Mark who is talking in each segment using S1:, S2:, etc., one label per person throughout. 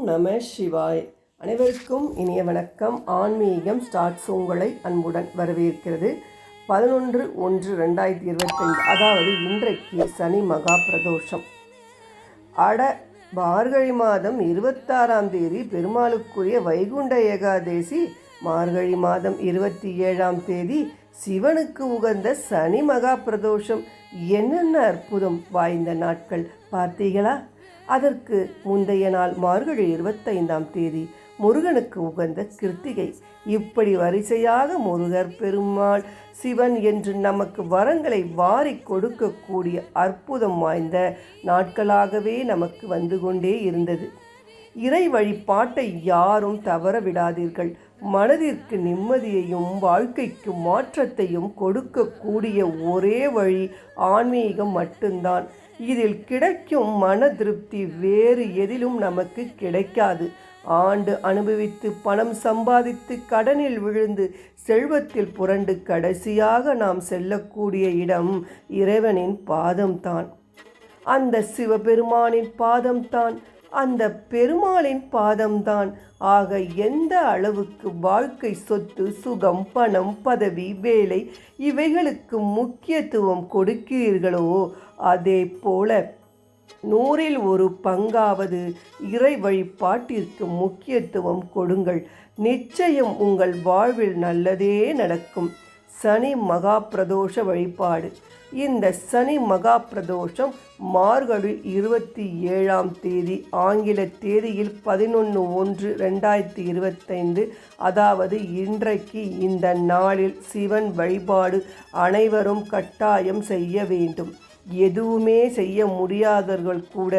S1: நம சிவாய். அனைவருக்கும் இனிய வணக்கம். ஆன்மீகம் ஸ்டார்ட்ஸ் உங்களை அன்புடன் வரவேற்கிறது. 11/1/2025 அதாவது இன்றைக்கு சனி மகா பிரதோஷம். மார்கழி மாதம் 26ஆம் தேதி பெருமாளுக்குரிய வைகுண்ட ஏகாதேசி, மார்கழி மாதம் 27ஆம் தேதி சிவனுக்கு உகந்த சனி மகா பிரதோஷம். என்னென்ன அற்புதம் வாய்ந்த நாட்கள் பார்த்தீங்களா? அதற்கு முந்தைய நாள் மார்கழி 25ஆம் தேதி முருகனுக்கு உகந்த கிருத்திகை. இப்படி வரிசையாக முருகர், பெருமாள், சிவன் என்று நமக்கு வரங்களை வாரி கொடுக்கக்கூடிய அற்புதம் வாய்ந்த நாட்களாகவே நமக்கு வந்து கொண்டே இருந்தது. இறை வழிபாட்டை யாரும் தவற விடாதீர்கள். மனதிற்கு நிம்மதியையும் வாழ்க்கைக்கு மாற்றத்தையும் கொடுக்கக்கூடிய ஒரே வழி ஆன்மீகம் மட்டும்தான். இதில் கிடைக்கும் மன திருப்தி வேறு எதிலும் நமக்கு கிடைக்காது. ஆண்டு அனுபவித்து பணம் சம்பாதித்து கடனில் விழுந்து செல்வத்தில் புரண்டு கடைசியாக நாம் செல்லக்கூடிய இடம் இறைவனின் பாதம்தான். அந்த சிவபெருமானின் பாதம்தான், அந்த பெருமாளின் பாதம்தான். ஆக எந்த அளவுக்கு வாழ்க்கை, சொத்து, சுகம், பணம், பதவி, வேலை இவைகளுக்கு முக்கியத்துவம் கொடுக்கிறீர்களோ அதே போல 100ல் 1 பங்காவது இறை வழிபாட்டிற்கு முக்கியத்துவம் கொடுங்கள். நிச்சயம் உங்கள் வாழ்வில் நல்லதே நடக்கும். சனி மகா பிரதோஷ வழிபாடு. இந்த சனி மகா பிரதோஷம் மார்கழி 27ஆம் தேதி, ஆங்கில தேதியில் 11/1/2025, அதாவது இன்றைக்கு இந்த நாளில் சிவன் வழிபாடு அனைவரும் கட்டாயம் செய்ய வேண்டும். எதுவுமே செய்ய முடியாதவர்கள் கூட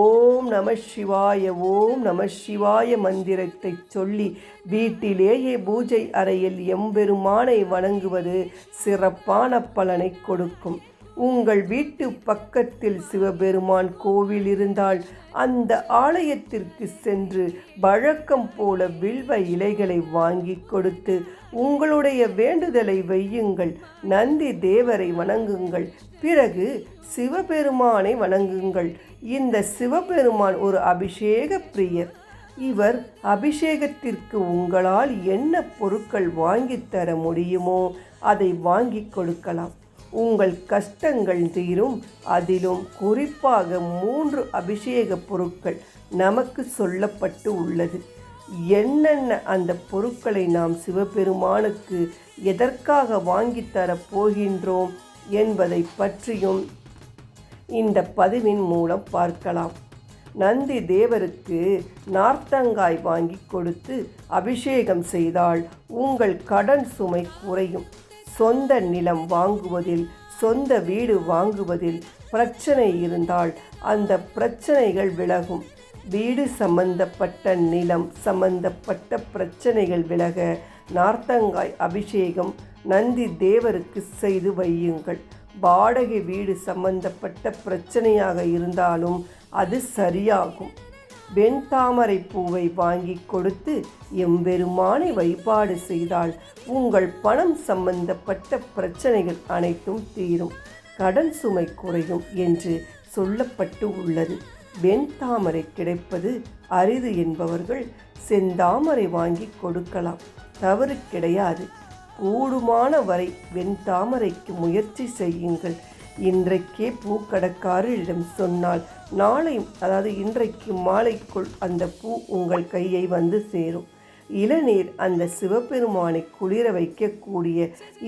S1: ஓம் நம சிவாய, ஓம் நம சிவாய மந்திரத்தை சொல்லி வீட்டிலேயே பூஜை அறையில் எம்பெருமானை வணங்குவது சிறப்பான பலனை கொடுக்கும். உங்கள் வீட்டு பக்கத்தில் சிவபெருமான் கோவில் இருந்தால் அந்த ஆலயத்திற்கு சென்று வழக்கம் போல வில்வ இலைகளை வாங்கி கொடுத்து உங்களுடைய வேண்டுதலை வையுங்கள். நந்தி தேவரை வணங்குங்கள். பிறகு சிவபெருமானை வணங்குங்கள். இந்த சிவபெருமான் ஒரு அபிஷேக பிரியர். இவர் அபிஷேகத்திற்கு உங்களால் என்ன பொருட்கள் வாங்கித்தர முடியுமோ அதை வாங்கி கொடுக்கலாம். உங்கள் கஷ்டங்கள் தீரும். அதிலும் குறிப்பாக 3 அபிஷேக பொருட்கள் நமக்கு சொல்லப்பட்டு உள்ளது. என்னென்ன அந்த பொருட்களை நாம் சிவபெருமானுக்கு எதற்காக வாங்கித்தர போகின்றோம் என்பதை பற்றியும் இந்த பதிவின் மூலம் பார்க்கலாம். நந்தி தேவருக்கு நார்த்தங்காய் வாங்கி கொடுத்து அபிஷேகம் செய்தால் உங்கள் கடன் சுமை குறையும். சொந்த நிலம் வாங்குவதில், சொந்த வீடு வாங்குவதில் பிரச்சனை இருந்தால் அந்த பிரச்சனைகள் விலகும். வீடு சம்பந்தப்பட்ட, நிலம் சம்பந்தப்பட்ட பிரச்சனைகள் விலக நார்த்தங்காய் அபிஷேகம் நந்தி தேவருக்கு செய்து வையுங்கள். வாடகை வீடு சம்பந்தப்பட்ட பிரச்சனையாக இருந்தாலும் அது சரியாகும். வெண்தாமரை பூவை வாங்கி கொடுத்து எம்பெருமானை வழிபாடு செய்தால் உங்கள் பணம் சம்பந்தப்பட்ட பிரச்சனைகள் அனைத்தும் தீரும், கடன் சுமை குறையும் என்று சொல்லப்பட்டு உள்ளது. வெண்தாமரை கிடைப்பது அரிது என்பவர்கள் செந்தாமரை வாங்கி கொடுக்கலாம், தவறு கிடையாது. கூடுமான வரை வெண்தாமரைக்கு முயற்சி செய்யுங்கள். இன்றைக்கே பூக்கடைக்காரரிடம் சொன்னால் நாளை, அதாவது இன்றைக்கு மாலைக்குள் அந்த பூ உங்கள் கையை வந்து சேரும். இளநீர், அந்த சிவபெருமானை குளிர வைக்கக்கூடிய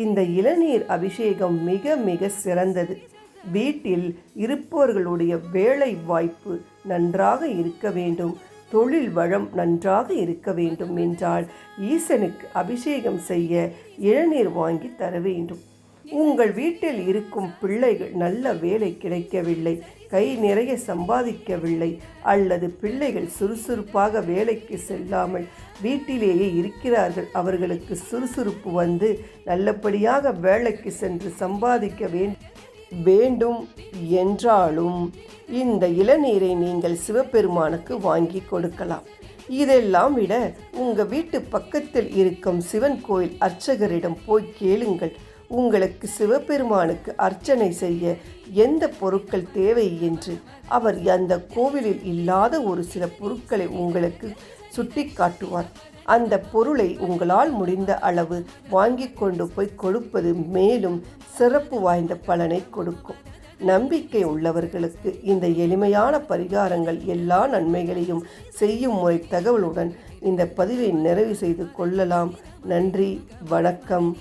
S1: இந்த இளநீர் அபிஷேகம் மிக மிக சிறந்தது. வீட்டில் இருப்பவர்களுடைய வேலை வாய்ப்பு நன்றாக இருக்க வேண்டும், தொழில் வளம் நன்றாக இருக்க வேண்டும் என்றால் ஈசனுக்கு அபிஷேகம் செய்ய இளநீர் வாங்கி தர வேண்டும். உங்கள் வீட்டில் இருக்கும் பிள்ளைகள் நல்ல வேலை கிடைக்கவில்லை, கை நிறைய சம்பாதிக்கவில்லை, அல்லது பிள்ளைகள் சுறுசுறுப்பாக வேலைக்கு செல்லாமல் வீட்டிலேயே இருக்கிறார்கள், அவர்களுக்கு சுறுசுறுப்பு வந்து நல்லபடியாக வேலைக்கு சென்று சம்பாதிக்க வேண்டும் என்றாலும் இந்த இளநீரை நீங்கள் சிவபெருமானுக்கு வாங்கி கொடுக்கலாம். இதெல்லாம் விட உங்கள் வீட்டு பக்கத்தில் இருக்கும் சிவன் கோயில் அர்ச்சகரிடம் போய் கேளுங்கள். உங்களுக்கு சிவபெருமானுக்கு அர்ச்சனை செய்ய எந்த பொருட்கள் தேவை என்று அவர் அந்த கோவிலில் இல்லாத ஒரு சில பொருட்களை உங்களுக்கு சுட்டி காட்டுவார். அந்த பொருளை உங்களால் முடிந்த அளவு வாங்கி கொண்டு போய் கொடுப்பது மேலும் சிறப்பு வாய்ந்த பலனை கொடுக்கும். நம்பிக்கை உள்ளவர்களுக்கு இந்த எளிமையான பரிகாரங்கள் எல்லா நன்மைகளையும் செய்யும் முறை தகவலுடன் இந்த பதிவை நிறைவு செய்து கொள்ளலாம். நன்றி, வணக்கம்.